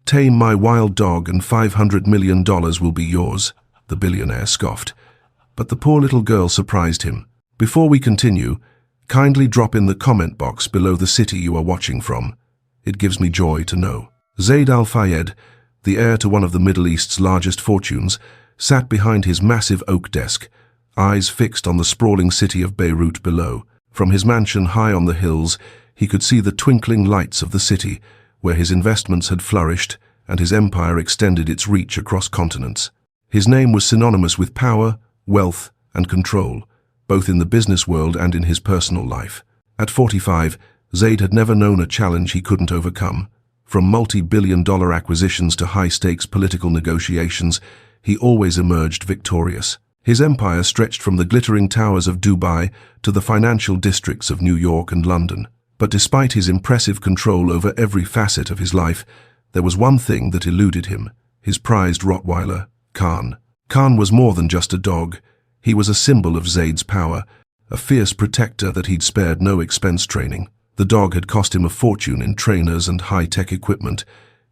Tame my wild dog and $500 million will be yours, the billionaire scoffed. But the poor little girl surprised him. Before we continue, kindly drop in the comment box below the city you are watching from. It gives me joy to know. Zaid al-Fayed, the heir to one of the Middle East's largest fortunes, sat behind his massive oak desk, eyes fixed on the sprawling city of Beirut below. From his mansion high on the hills, he could see the twinkling lights of the city, where his investments had flourished and his empire extended its reach across continents. His name was synonymous with power, wealth, and control, both in the business world and in his personal life. At 45, Zaid had never known a challenge he couldn't overcome. From multi-billion-dollar acquisitions to high-stakes political negotiations, he always emerged victorious. His empire stretched from the glittering towers of Dubai to the financial districts of New York and London. But despite his impressive control over every facet of his life, there was one thing that eluded him: his prized Rottweiler, Khan. Khan was more than just a dog. He was a symbol of Zaid's power, a fierce protector that he'd spared no expense training. The dog had cost him a fortune in trainers and high-tech equipment.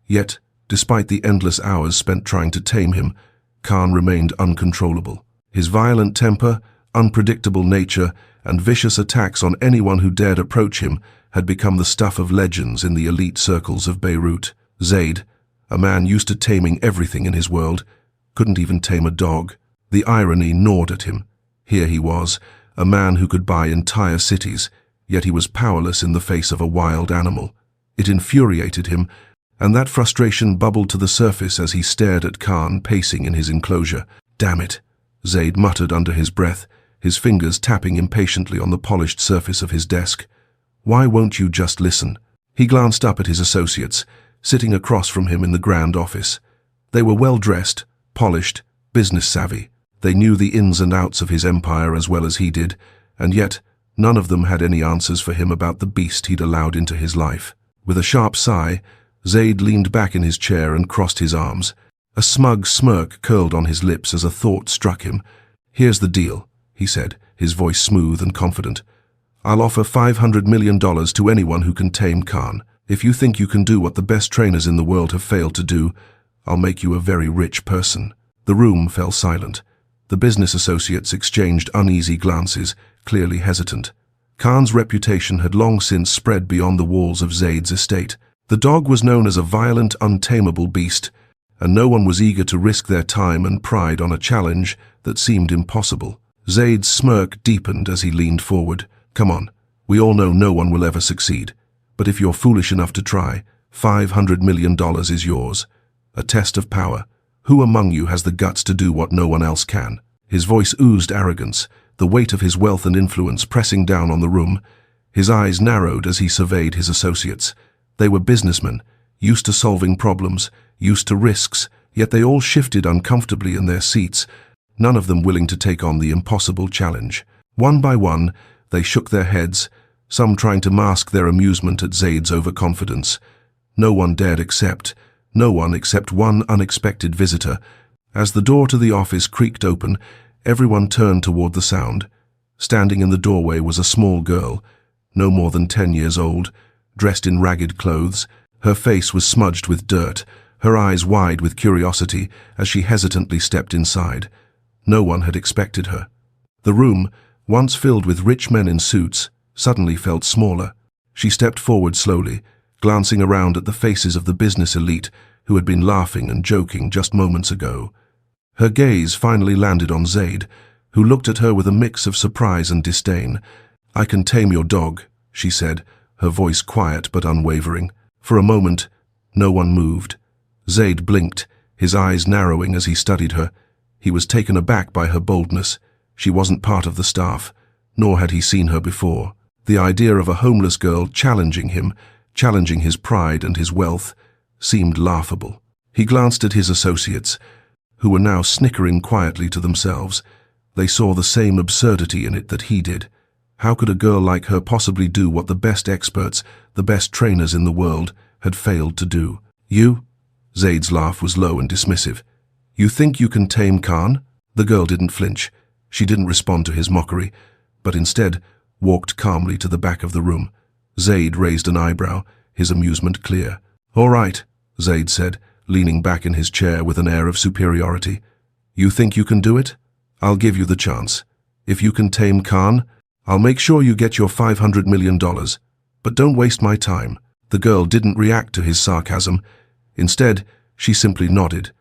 Yet, despite the endless hours spent trying to tame him, Khan remained uncontrollable. His violent temper, unpredictable nature, and vicious attacks on anyone who dared approach him had become the stuff of legends in the elite circles of Beirut. Zaid, a man used to taming everything in his world, couldn't even tame a dog. The irony gnawed at him. Here he was, a man who could buy entire cities, yet he was powerless in the face of a wild animal. It infuriated him, and that frustration bubbled to the surface as he stared at Khan pacing in his enclosure. "Damn it," Zaid muttered under his breath, his fingers tapping impatiently on the polished surface of his desk. "Why won't you just listen?" He glanced up at his associates, sitting across from him in the grand office. They were well-dressed, polished, business-savvy. They knew the ins and outs of his empire as well as he did, and yet none of them had any answers for him about the beast he'd allowed into his life. With a sharp sigh, Zaid leaned back in his chair and crossed his arms. A smug smirk curled on his lips as a thought struck him. "Here's the deal," he said, his voice smooth and confident. "I'll offer $500 million to anyone who can tame Khan. If you think you can do what the best trainers in the world have failed to do, I'll make you a very rich person." The room fell silent. The business associates exchanged uneasy glances, clearly hesitant. Khan's reputation had long since spread beyond the walls of Zaid's estate. The dog was known as a violent, untamable beast, and no one was eager to risk their time and pride on a challenge that seemed impossible. Zaid's smirk deepened as he leaned forward. "Come on, we all know no one will ever succeed. But if you're foolish enough to try, $500 million is yours. A test of power. Who among you has the guts to do what no one else can?" His voice oozed arrogance, the weight of his wealth and influence pressing down on the room. His eyes narrowed as he surveyed his associates. They were businessmen, used to solving problems, used to risks, yet they all shifted uncomfortably in their seats, none of them willing to take on the impossible challenge. One by one, they shook their heads, some trying to mask their amusement at Zaid's overconfidence. No one dared accept. No one except one unexpected visitor. As the door to the office creaked open, everyone turned toward the sound. Standing in the doorway was a small girl, no more than 10 years old, dressed in ragged clothes. Her face was smudged with dirt, her eyes wide with curiosity as she hesitantly stepped inside. No one had expected her. The room, once filled with rich men in suits, suddenly felt smaller. She stepped forward slowly, glancing around at the faces of the business elite who had been laughing and joking just moments ago. Her gaze finally landed on Zaid, who looked at her with a mix of surprise and disdain. "I can tame your dog," she said, her voice quiet but unwavering. For a moment, no one moved. Zaid blinked, his eyes narrowing as he studied her. He was taken aback by her boldness. She wasn't part of the staff, nor had he seen her before. The idea of a homeless girl challenging him, challenging his pride and his wealth, seemed laughable. He glanced at his associates, who were now snickering quietly to themselves. They saw the same absurdity in it that he did. How could a girl like her possibly do what the best experts, the best trainers in the world, had failed to do? "You?" Zaid's laugh was low and dismissive. "You think you can tame Khan?" The girl didn't flinch. She didn't respond to his mockery, but instead walked calmly to the back of the room. Zaid raised an eyebrow, his amusement clear. "All right," Zaid said, leaning back in his chair with an air of superiority. You think you can do it? I'll give you the chance. If you can tame Khan, I'll make sure you get your $500 million. But don't waste my time. The girl didn't react to his sarcasm. Instead, she simply nodded.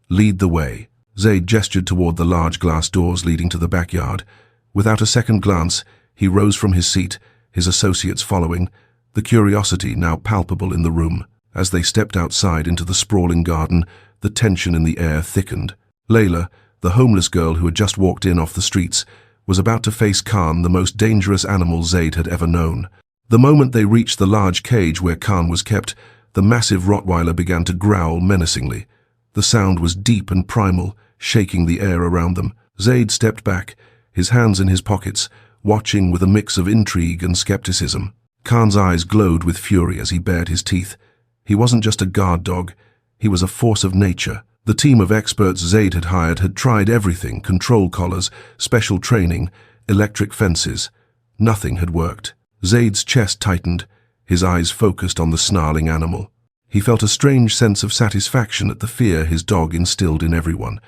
Lead the way. Zaid gestured toward the large glass doors leading to the backyard. Without a second glance, he rose from his seat, his associates following, the curiosity now palpable in the room. As they stepped outside into the sprawling garden, the tension in the air thickened. Layla, the homeless girl who had just walked in off the streets, was about to face Khan, the most dangerous animal Zaid had ever known. The moment they reached the large cage where Khan was kept, the massive Rottweiler began to growl menacingly. The sound was deep and primal, shaking the air around them. Zaid stepped back, his hands in his pockets, watching with a mix of intrigue and skepticism. Khan's eyes glowed with fury as he bared his teeth. He wasn't just a guard dog, he was a force of nature. The team of experts Zaid had hired had tried everything: control collars, special training, electric fences. Nothing had worked. Zaid's chest tightened, his eyes focused on the snarling animal. He felt a strange sense of satisfaction at the fear his dog instilled in everyone.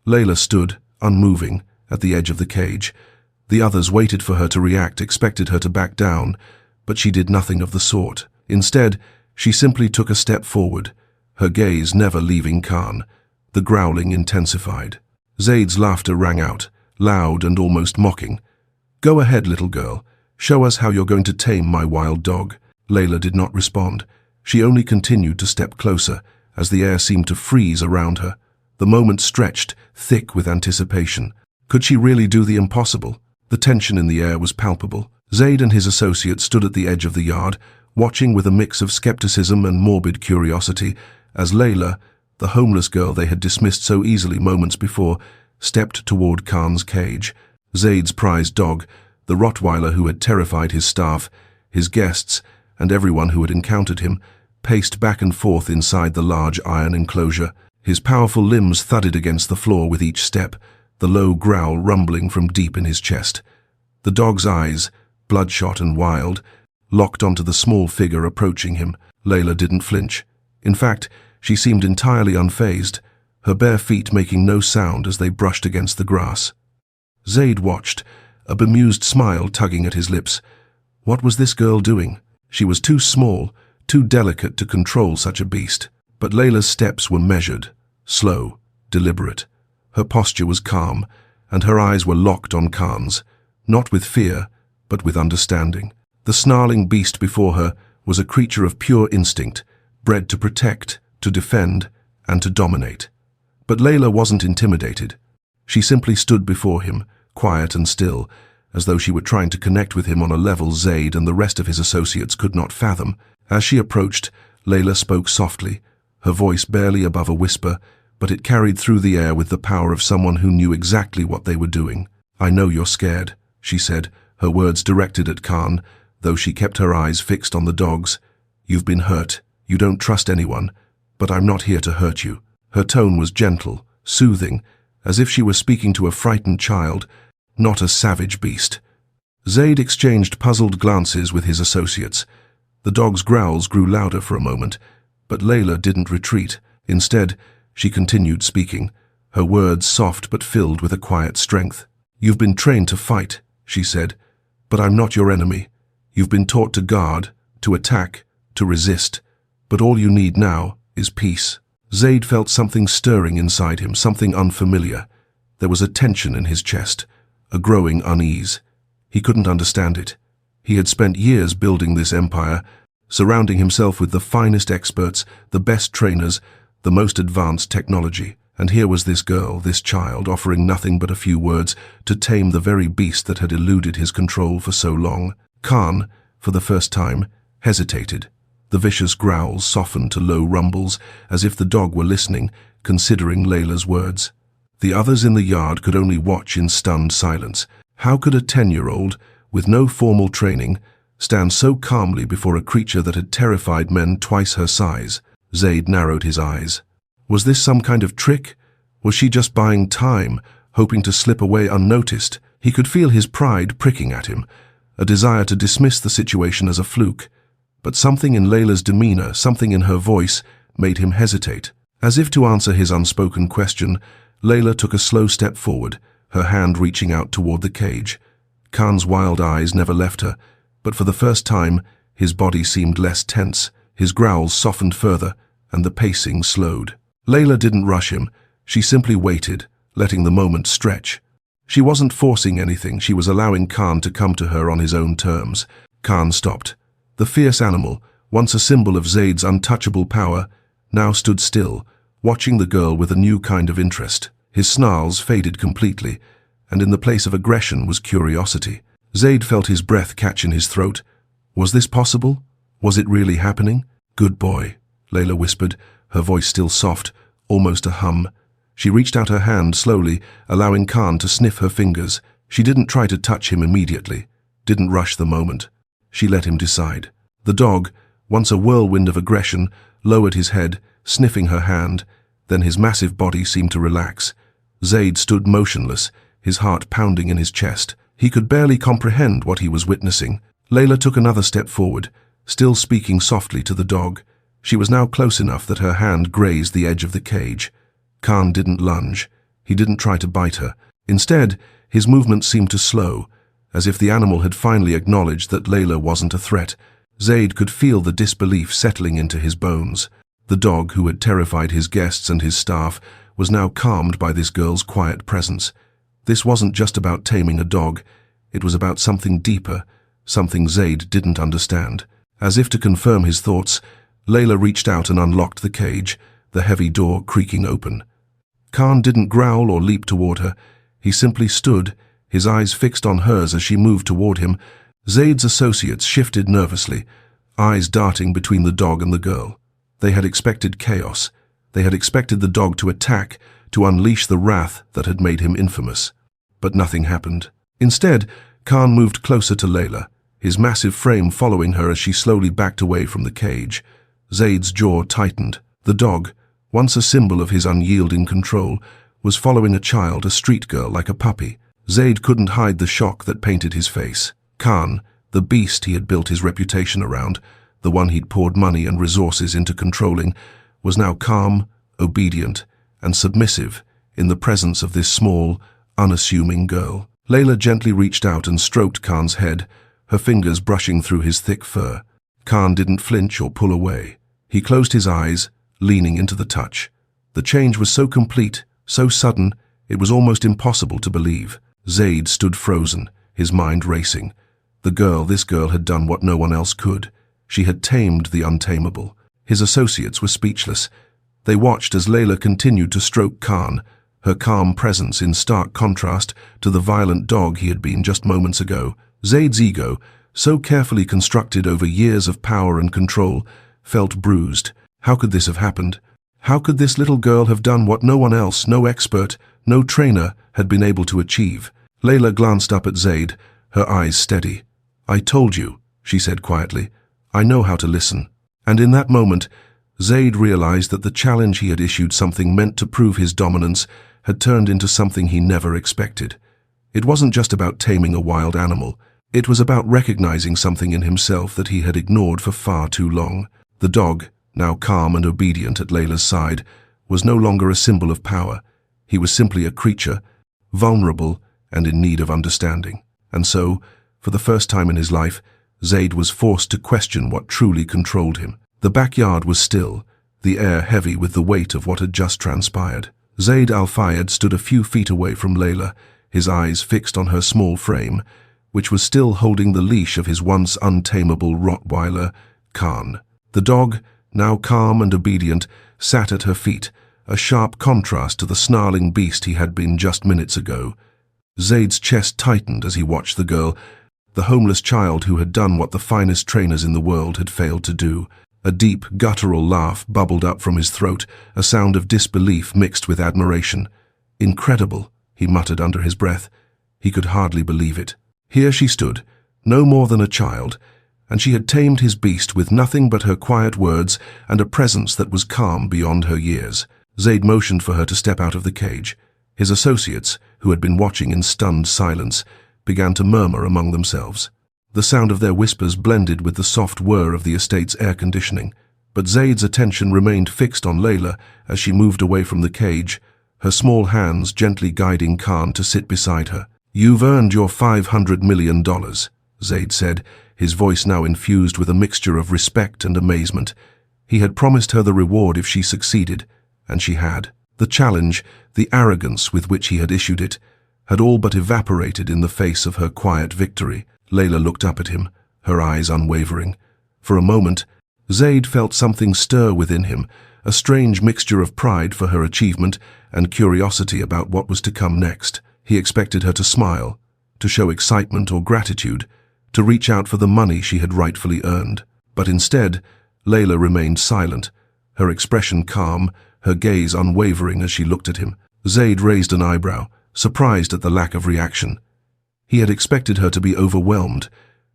Layla stood, unmoving, at the edge of the cage. The others waited for her to react, expected her to back down, but she did nothing of the sort. Instead, she simply took a step forward, her gaze never leaving Khan. The growling intensified. Zaid's laughter rang out, loud and almost mocking. Go ahead, little girl. Show us how you're going to tame my wild dog. Layla did not respond. She only continued to step closer, as the air seemed to freeze around her. The moment stretched, thick with anticipation. Could she really do the impossible? The tension in the air was palpable. Zaid and his associate stood at the edge of the yard, watching with a mix of skepticism and morbid curiosity, as Layla, the homeless girl they had dismissed so easily moments before, stepped toward Khan's cage. Zaid's prized dog, the Rottweiler who had terrified his staff, his guests, and everyone who had encountered him, paced back and forth inside the large iron enclosure. His powerful limbs thudded against the floor with each step, the low growl rumbling from deep in his chest. The dog's eyes, bloodshot and wild, locked onto the small figure approaching him. Layla didn't flinch. In fact, she seemed entirely unfazed, her bare feet making no sound as they brushed against the grass. Zaid watched, a bemused smile tugging at his lips. What was this girl doing? She was too small, too delicate to control such a beast. But Layla's steps were measured, slow, deliberate. Her posture was calm, and her eyes were locked on Khan's, not with fear, but with understanding. The snarling beast before her was a creature of pure instinct, bred to protect, to defend, and to dominate. But Layla wasn't intimidated. She simply stood before him, quiet and still, as though she were trying to connect with him on a level Zaid and the rest of his associates could not fathom. As she approached, Layla spoke softly, her voice barely above a whisper, but it carried through the air with the power of someone who knew exactly what they were doing. I know you're scared, she said, her words directed at Khan, though she kept her eyes fixed on the dogs. You've been hurt. You don't trust anyone, but I'm not here to hurt you. Her tone was gentle, soothing, as if she were speaking to a frightened child, not a savage beast. Zaid exchanged puzzled glances with his associates. The dog's growls grew louder for a moment, but Layla didn't retreat. Instead, she continued speaking, her words soft but filled with a quiet strength. You've been trained to fight, she said, but I'm not your enemy. You've been taught to guard, to attack, to resist, but all you need now is peace. Zaid felt something stirring inside him, something unfamiliar. There was a tension in his chest, a growing unease. He couldn't understand it. He had spent years building this empire, surrounding himself with the finest experts, the best trainers, the most advanced technology. And here was this girl, this child, offering nothing but a few words to tame the very beast that had eluded his control for so long. Khan, for the first time, hesitated. The vicious growls softened to low rumbles, as if the dog were listening, considering Layla's words. The others in the yard could only watch in stunned silence. How could a 10-year-old, with no formal training, stand so calmly before a creature that had terrified men twice her size? Zaid narrowed his eyes. Was this some kind of trick? Was she just buying time, hoping to slip away unnoticed? He could feel his pride pricking at him, a desire to dismiss the situation as a fluke. But something in Layla's demeanor, something in her voice, made him hesitate. As if to answer his unspoken question, Layla took a slow step forward, her hand reaching out toward the cage. Khan's wild eyes never left her, but for the first time, his body seemed less tense, his growls softened further, and the pacing slowed. Layla didn't rush him, she simply waited, letting the moment stretch. She wasn't forcing anything, she was allowing Khan to come to her on his own terms. Khan stopped. The fierce animal, once a symbol of Zaid's untouchable power, now stood still, watching the girl with a new kind of interest. His snarls faded completely, and in the place of aggression was curiosity. Zaid felt his breath catch in his throat. Was this possible? Was it really happening? "Good boy," Layla whispered, her voice still soft, almost a hum. She reached out her hand slowly, allowing Khan to sniff her fingers. She didn't try to touch him immediately, didn't rush the moment. She let him decide. The dog, once a whirlwind of aggression, lowered his head, sniffing her hand. Then his massive body seemed to relax. Zaid stood motionless, his heart pounding in his chest. He could barely comprehend what he was witnessing. Layla took another step forward, still speaking softly to the dog. She was now close enough that her hand grazed the edge of the cage. Khan didn't lunge. He didn't try to bite her. Instead, his movements seemed to slow, as if the animal had finally acknowledged that Layla wasn't a threat. Zaid could feel the disbelief settling into his bones. The dog, who had terrified his guests and his staff, was now calmed by this girl's quiet presence. This wasn't just about taming a dog. It was about something deeper, something Zaid didn't understand. As if to confirm his thoughts, Layla reached out and unlocked the cage, the heavy door creaking open. Khan didn't growl or leap toward her. He simply stood, his eyes fixed on hers as she moved toward him. Zaid's associates shifted nervously, eyes darting between the dog and the girl. They had expected chaos. They had expected the dog to attack, to unleash the wrath that had made him infamous. But nothing happened. Instead, Khan moved closer to Layla, his massive frame following her as she slowly backed away from the cage. Zaid's jaw tightened. The dog, once a symbol of his unyielding control, was following a child, a street girl, like a puppy. Zaid couldn't hide the shock that painted his face. Khan, the beast he had built his reputation around, the one he'd poured money and resources into controlling, was now calm, obedient, and submissive in the presence of this small, unassuming girl. Layla gently reached out and stroked Khan's head, her fingers brushing through his thick fur. Khan didn't flinch or pull away. He closed his eyes, leaning into the touch. The change was so complete, so sudden, it was almost impossible to believe. Zaid stood frozen, his mind racing. This girl had done what no one else could. She had tamed the untamable. His associates were speechless. They watched as Layla continued to stroke Khan, her calm presence in stark contrast to the violent dog he had been just moments ago. Zaid's ego, so carefully constructed over years of power and control, felt bruised. How could this have happened? How could this little girl have done what no one else, no expert, no trainer, had been able to achieve? Layla glanced up at Zaid, her eyes steady. "I told you," she said quietly. "I know how to listen." And in that moment, Zaid realized that the challenge he had issued, something meant to prove his dominance, had turned into something he never expected. It wasn't just about taming a wild animal. It was about recognizing something in himself that he had ignored for far too long. The dog, now calm and obedient at Layla's side, was no longer a symbol of power. He was simply a creature, vulnerable and in need of understanding. And so, for the first time in his life, Zaid was forced to question what truly controlled him. The backyard was still, the air heavy with the weight of what had just transpired. Zaid al-Fayed stood a few feet away from Layla, his eyes fixed on her small frame, which was still holding the leash of his once untamable Rottweiler, Khan. The dog, now calm and obedient, sat at her feet, a sharp contrast to the snarling beast he had been just minutes ago. Zaid's chest tightened as he watched the girl, the homeless child who had done what the finest trainers in the world had failed to do. A deep, guttural laugh bubbled up from his throat, a sound of disbelief mixed with admiration. "Incredible," he muttered under his breath. He could hardly believe it. Here she stood, no more than a child, and she had tamed his beast with nothing but her quiet words and a presence that was calm beyond her years. Zaid motioned for her to step out of the cage. His associates, who had been watching in stunned silence, began to murmur among themselves. The sound of their whispers blended with the soft whir of the estate's air conditioning. But Zaid's attention remained fixed on Layla as she moved away from the cage, her small hands gently guiding Khan to sit beside her. "You've earned your $500 million, Zaid said, his voice now infused with a mixture of respect and amazement. He had promised her the reward if she succeeded, and she had. The challenge, the arrogance with which he had issued it, had all but evaporated in the face of her quiet victory. Layla looked up at him, her eyes unwavering. For a moment, Zaid felt something stir within him, a strange mixture of pride for her achievement and curiosity about what was to come next. He expected her to smile, to show excitement or gratitude, to reach out for the money she had rightfully earned. But instead, Layla remained silent, her expression calm, her gaze unwavering as she looked at him. Zaid raised an eyebrow, surprised at the lack of reaction. He had expected her to be overwhelmed,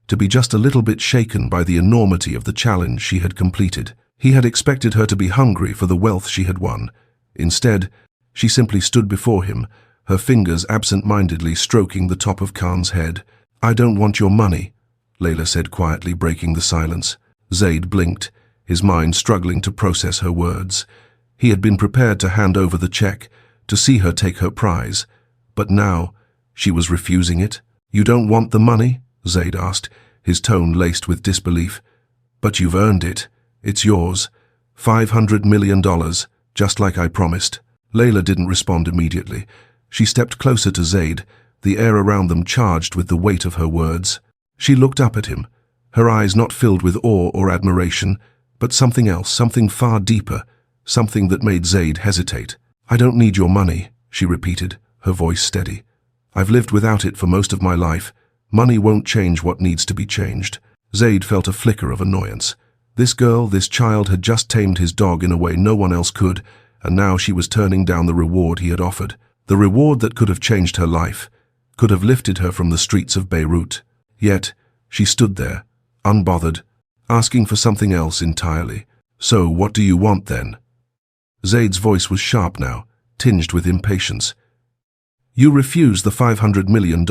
to be just a little bit shaken by the enormity of the challenge she had completed. He had expected her to be hungry for the wealth she had won. Instead, she simply stood before him, her fingers absent-mindedly stroking the top of Khan's head. "I don't want your money," Layla said quietly, breaking the silence. Zaid blinked, his mind struggling to process her words. He had been prepared to hand over the check, to see her take her prize. But now, she was refusing it. "You don't want the money?" Zaid asked, his tone laced with disbelief. "But you've earned it. It's yours. $500 million, just like I promised." Layla didn't respond immediately. She stepped closer to Zaid, the air around them charged with the weight of her words. She looked up at him, her eyes not filled with awe or admiration, but something else, something far deeper, something that made Zaid hesitate. "I don't need your money," she repeated, her voice steady. "I've lived without it for most of my life. Money won't change what needs to be changed." Zaid felt a flicker of annoyance. This girl, this child, had just tamed his dog in a way no one else could, and now she was turning down the reward he had offered. The reward that could have changed her life, could have lifted her from the streets of Beirut. Yet, she stood there, unbothered, asking for something else entirely. "So, what do you want then?" Zaid's voice was sharp now, tinged with impatience. "You refuse the $500 million.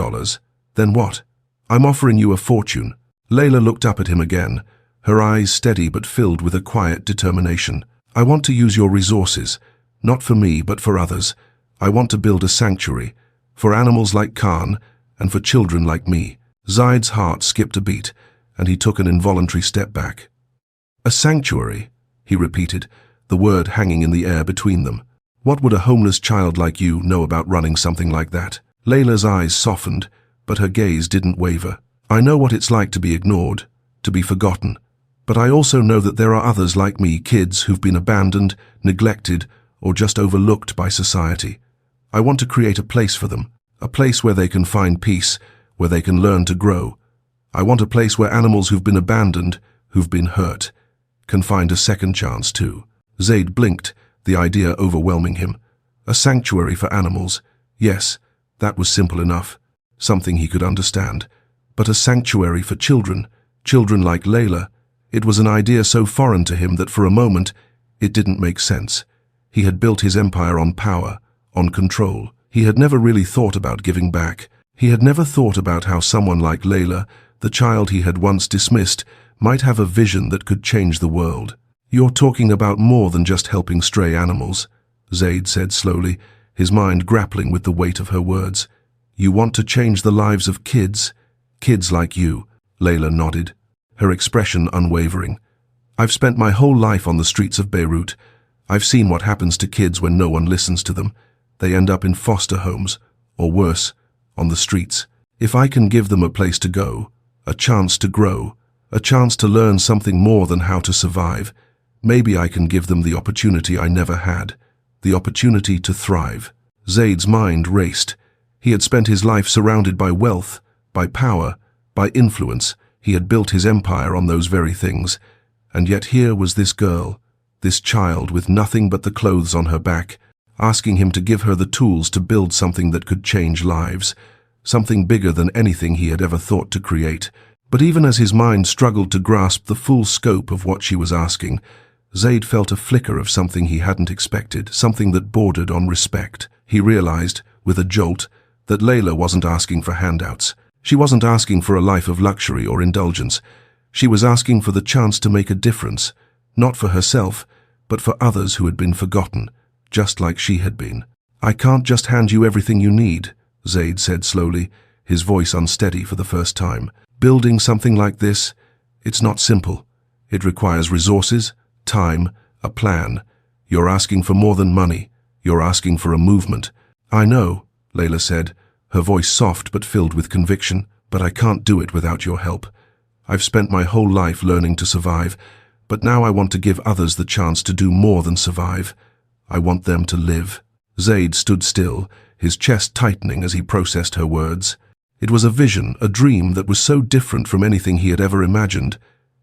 Then what? I'm offering you a fortune." Layla looked up at him again, her eyes steady but filled with a quiet determination. "I want to use your resources, not for me but for others. I want to build a sanctuary, for animals like Khan and for children like me." Zaid's heart skipped a beat, and he took an involuntary step back. "A sanctuary," he repeated, the word hanging in the air between them. "What would a homeless child like you know about running something like that?" Layla's eyes softened, but her gaze didn't waver. "I know what it's like to be ignored, to be forgotten. But I also know that there are others like me, kids who've been abandoned, neglected, or just overlooked by society. I want to create a place for them, a place where they can find peace, where they can learn to grow. I want a place where animals who've been abandoned, who've been hurt, can find a second chance too." Zaid blinked, the idea overwhelming him. A sanctuary for animals. Yes, that was simple enough, something he could understand. But a sanctuary for children, children like Layla, it was an idea so foreign to him that for a moment it didn't make sense. He had built his empire on power, on control. He had never really thought about giving back. He had never thought about how someone like Layla, the child he had once dismissed, might have a vision that could change the world. "You're talking about more than just helping stray animals," Zaid said slowly, his mind grappling with the weight of her words. "You want to change the lives of kids like you." Layla nodded, her expression unwavering. "I've spent my whole life on the streets of Beirut. I've seen what happens to kids when no one listens to them. They end up in foster homes, or worse, on the streets. If I can give them a place to go, a chance to grow, a chance to learn something more than how to survive, maybe I can give them the opportunity I never had, the opportunity to thrive." Zaid's mind raced. He had spent his life surrounded by wealth, by power, by influence. He had built his empire on those very things. And yet here was this girl, this child with nothing but the clothes on her back, asking him to give her the tools to build something that could change lives, something bigger than anything he had ever thought to create. But even as his mind struggled to grasp the full scope of what she was asking, Zaid felt a flicker of something he hadn't expected, something that bordered on respect. He realized, with a jolt, that Layla wasn't asking for handouts. She wasn't asking for a life of luxury or indulgence. She was asking for the chance to make a difference, not for herself, but for others who had been forgotten, just like she had been. "I can't just hand you everything you need," Zaid said slowly, his voice unsteady for the first time. "Building something like this, it's not simple. It requires resources, time, a plan. You're asking for more than money. You're asking for a movement." "I know," Layla said, her voice soft but filled with conviction, "but I can't do it without your help. I've spent my whole life learning to survive, but now I want to give others the chance to do more than survive. I want them to live." Zaid stood still, his chest tightening as he processed her words. It was a vision, a dream that was so different from anything he had ever imagined.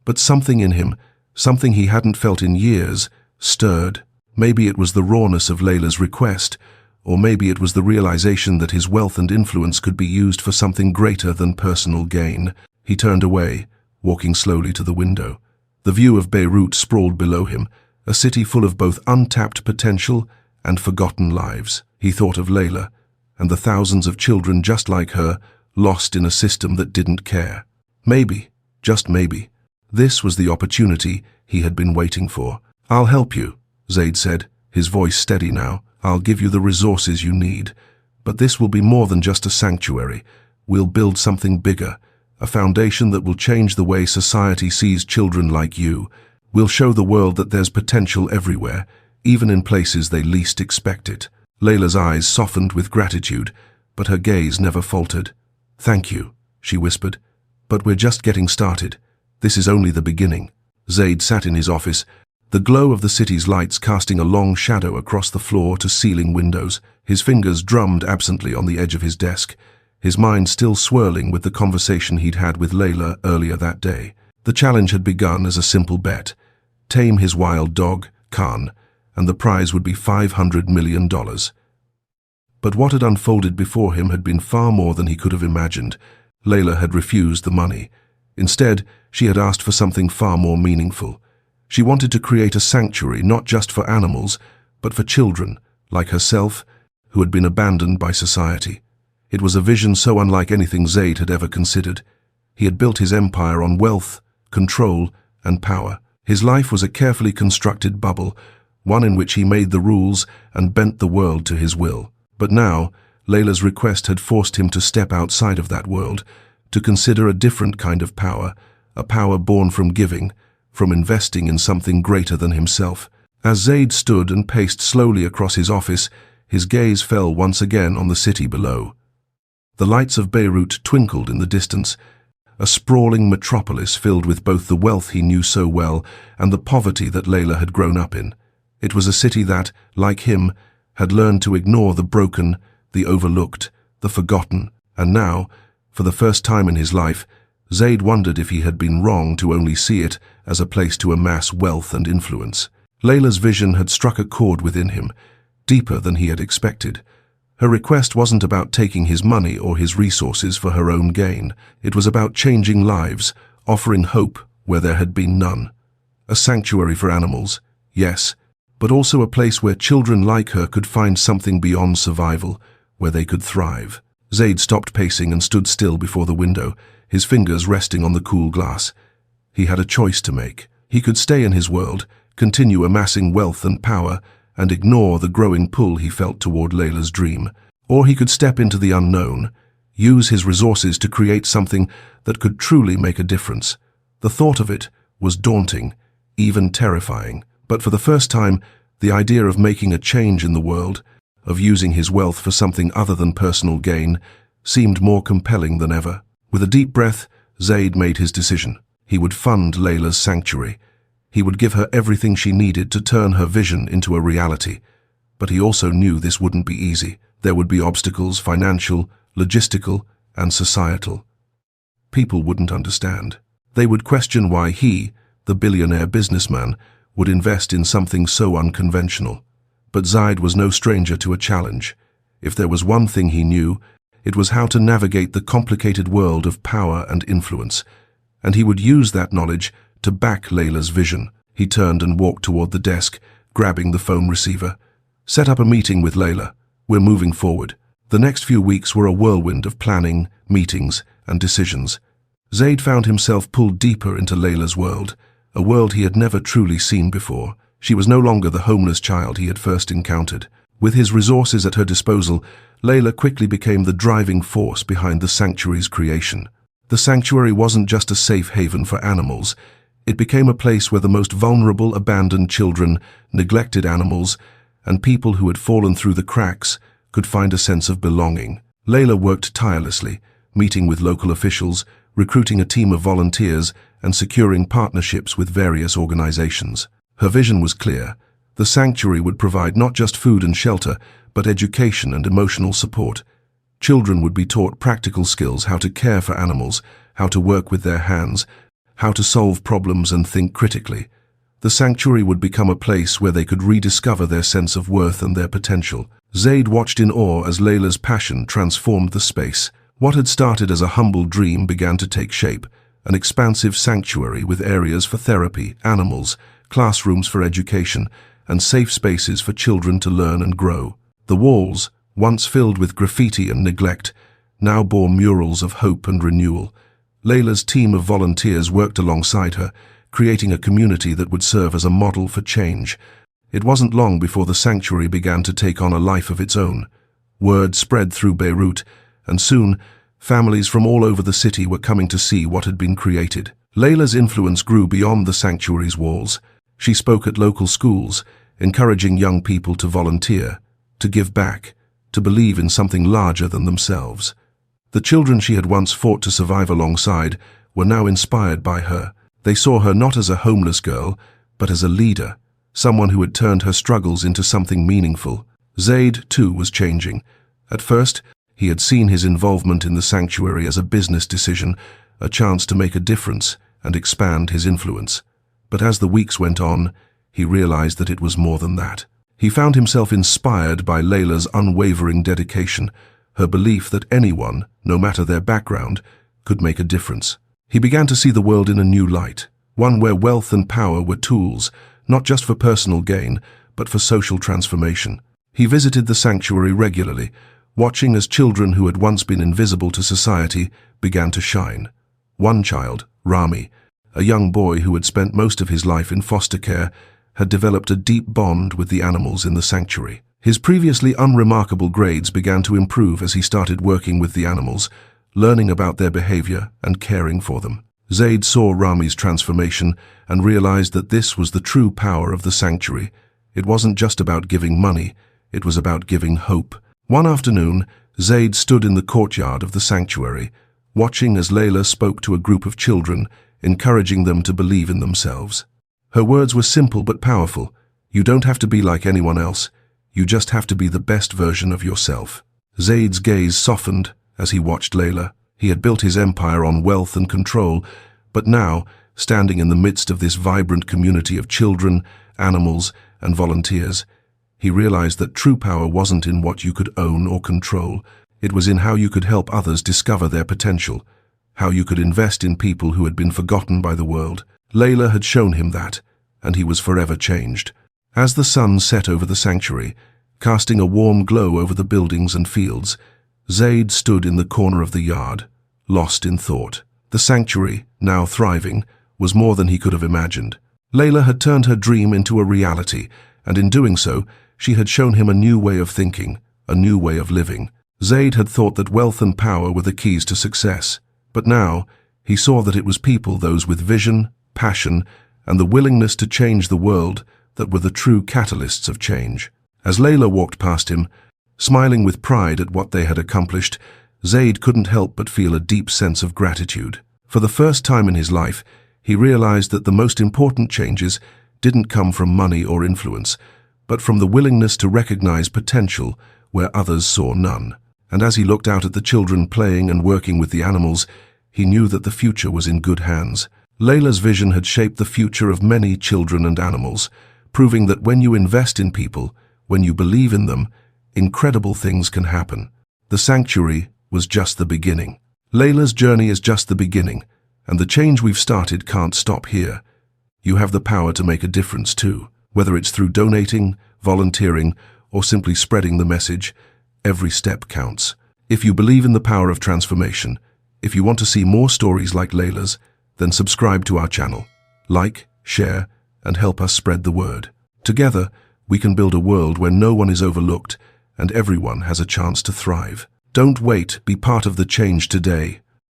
But something in him, something he hadn't felt in years, stirred. Maybe it was the rawness of Layla's request, or maybe it was the realization that his wealth and influence could be used for something greater than personal gain. He turned away, walking slowly to the window. The view of Beirut sprawled below him, a city full of both untapped potential and forgotten lives. He thought of Layla, and the thousands of children just like her, lost in a system that didn't care. Maybe, just maybe, this was the opportunity he had been waiting for. "I'll help you," Zaid said, his voice steady now. "I'll give you the resources you need. But this will be more than just a sanctuary. We'll build something bigger, a foundation that will change the way society sees children like you. We'll show the world that there's potential everywhere, even in places they least expect it." Layla's eyes softened with gratitude, but her gaze never faltered. "Thank you," she whispered, "but we're just getting started. This is only the beginning." Zaid sat in his office, the glow of the city's lights casting a long shadow across the floor to ceiling windows. His fingers drummed absently on the edge of his desk, his mind still swirling with the conversation he'd had with Layla earlier that day. The challenge had begun as a simple bet: tame his wild dog, Khan, and the prize would be $500 million. But what had unfolded before him had been far more than he could have imagined. Layla had refused the money. Instead, she had asked for something far more meaningful. She wanted to create a sanctuary not just for animals, but for children, like herself, who had been abandoned by society. It was a vision so unlike anything Zaid had ever considered. He had built his empire on wealth, control, and power. His life was a carefully constructed bubble, one in which he made the rules and bent the world to his will. But now, Layla's request had forced him to step outside of that world, to consider a different kind of power, a power born from giving, from investing in something greater than himself. As Zaid stood and paced slowly across his office, his gaze fell once again on the city below. The lights of Beirut twinkled in the distance, a sprawling metropolis filled with both the wealth he knew so well and the poverty that Layla had grown up in. It was a city that, like him, had learned to ignore the broken, the overlooked, the forgotten, and now, for the first time in his life, Zaid wondered if he had been wrong to only see it as a place to amass wealth and influence. Layla's vision had struck a chord within him, deeper than he had expected. Her request wasn't about taking his money or his resources for her own gain. It was about changing lives, offering hope where there had been none. A sanctuary for animals, yes, but also a place where children like her could find something beyond survival, where they could thrive. Zaid stopped pacing and stood still before the window, his fingers resting on the cool glass. He had a choice to make. He could stay in his world, continue amassing wealth and power, and ignore the growing pull he felt toward Layla's dream. Or he could step into the unknown, use his resources to create something that could truly make a difference. The thought of it was daunting, even terrifying. But for the first time, the idea of making a change in the world, of using his wealth for something other than personal gain, seemed more compelling than ever. With a deep breath, Zaid made his decision. He would fund Layla's sanctuary. He would give her everything she needed to turn her vision into a reality. But he also knew this wouldn't be easy. There would be obstacles, financial, logistical, and societal. People wouldn't understand. They would question why he, the billionaire businessman, would invest in something so unconventional. But Zaid was no stranger to a challenge. If there was one thing he knew, it was how to navigate the complicated world of power and influence, and he would use that knowledge to back Layla's vision. He turned and walked toward the desk, grabbing the phone receiver. "Set up a meeting with Layla. We're moving forward." The next few weeks were a whirlwind of planning, meetings, and decisions. Zaid found himself pulled deeper into Layla's world, a world he had never truly seen before. She was no longer the homeless child he had first encountered. With his resources at her disposal, Layla quickly became the driving force behind the sanctuary's creation. The sanctuary wasn't just a safe haven for animals. It became a place where the most vulnerable abandoned children, neglected animals, and people who had fallen through the cracks could find a sense of belonging. Layla worked tirelessly, meeting with local officials, recruiting a team of volunteers, and securing partnerships with various organizations. Her vision was clear. The sanctuary would provide not just food and shelter, but education and emotional support. Children would be taught practical skills: how to care for animals, how to work with their hands, how to solve problems and think critically. The sanctuary would become a place where they could rediscover their sense of worth and their potential. Zaid watched in awe as Layla's passion transformed the space. What had started as a humble dream began to take shape, an expansive sanctuary with areas for therapy, animals, classrooms for education, and safe spaces for children to learn and grow. The walls, once filled with graffiti and neglect, now bore murals of hope and renewal. Layla's team of volunteers worked alongside her, creating a community that would serve as a model for change. It wasn't long before the sanctuary began to take on a life of its own. Word spread through Beirut, and soon, families from all over the city were coming to see what had been created. Layla's influence grew beyond the sanctuary's walls. She spoke at local schools, encouraging young people to volunteer, to give back, to believe in something larger than themselves. The children she had once fought to survive alongside were now inspired by her. They saw her not as a homeless girl, but as a leader, someone who had turned her struggles into something meaningful. Zaid, too, was changing. At first, he had seen his involvement in the sanctuary as a business decision, a chance to make a difference and expand his influence. But as the weeks went on, he realized that it was more than that. He found himself inspired by Layla's unwavering dedication, her belief that anyone, no matter their background, could make a difference. He began to see the world in a new light, one where wealth and power were tools, not just for personal gain, but for social transformation. He visited the sanctuary regularly, watching as children who had once been invisible to society began to shine. One child, Rami, a young boy who had spent most of his life in foster care, had developed a deep bond with the animals in the sanctuary. His previously unremarkable grades began to improve as he started working with the animals, learning about their behavior and caring for them. Zaid saw Rami's transformation and realized that this was the true power of the sanctuary. It wasn't just about giving money, it was about giving hope. One afternoon, Zaid stood in the courtyard of the sanctuary, watching as Layla spoke to a group of children, encouraging them to believe in themselves. Her words were simple but powerful. You don't have to be like anyone else. You just have to be the best version of yourself. Zaid's gaze softened as he watched Layla. He had built his empire on wealth and control, but now, standing in the midst of this vibrant community of children, animals, and volunteers, he realized that true power wasn't in what you could own or control. It was in how you could help others discover their potential, how you could invest in people who had been forgotten by the world. Layla had shown him that, and he was forever changed. As the sun set over the sanctuary, casting a warm glow over the buildings and fields, Zaid stood in the corner of the yard, lost in thought. The sanctuary, now thriving, was more than he could have imagined. Layla had turned her dream into a reality, and in doing so, she had shown him a new way of thinking, a new way of living. Zaid had thought that wealth and power were the keys to success, but now he saw that it was people, those with vision, passion, and the willingness to change the world, that were the true catalysts of change. As Layla walked past him, smiling with pride at what they had accomplished, Zaid couldn't help but feel a deep sense of gratitude. For the first time in his life, he realized that the most important changes didn't come from money or influence, but from the willingness to recognize potential where others saw none. And as he looked out at the children playing and working with the animals, he knew that the future was in good hands. Layla's vision had shaped the future of many children and animals, proving that when you invest in people, when you believe in them, incredible things can happen. The sanctuary was just the beginning. Layla's journey is just the beginning, and the change we've started can't stop here. You have the power to make a difference too, whether it's through donating, volunteering, or simply spreading the message. Every step counts. If you believe in the power of transformation, if you want to see more stories like Layla's, then subscribe to our channel. Like, share, and help us spread the word. Together, we can build a world where no one is overlooked and everyone has a chance to thrive. Don't wait, be part of the change today.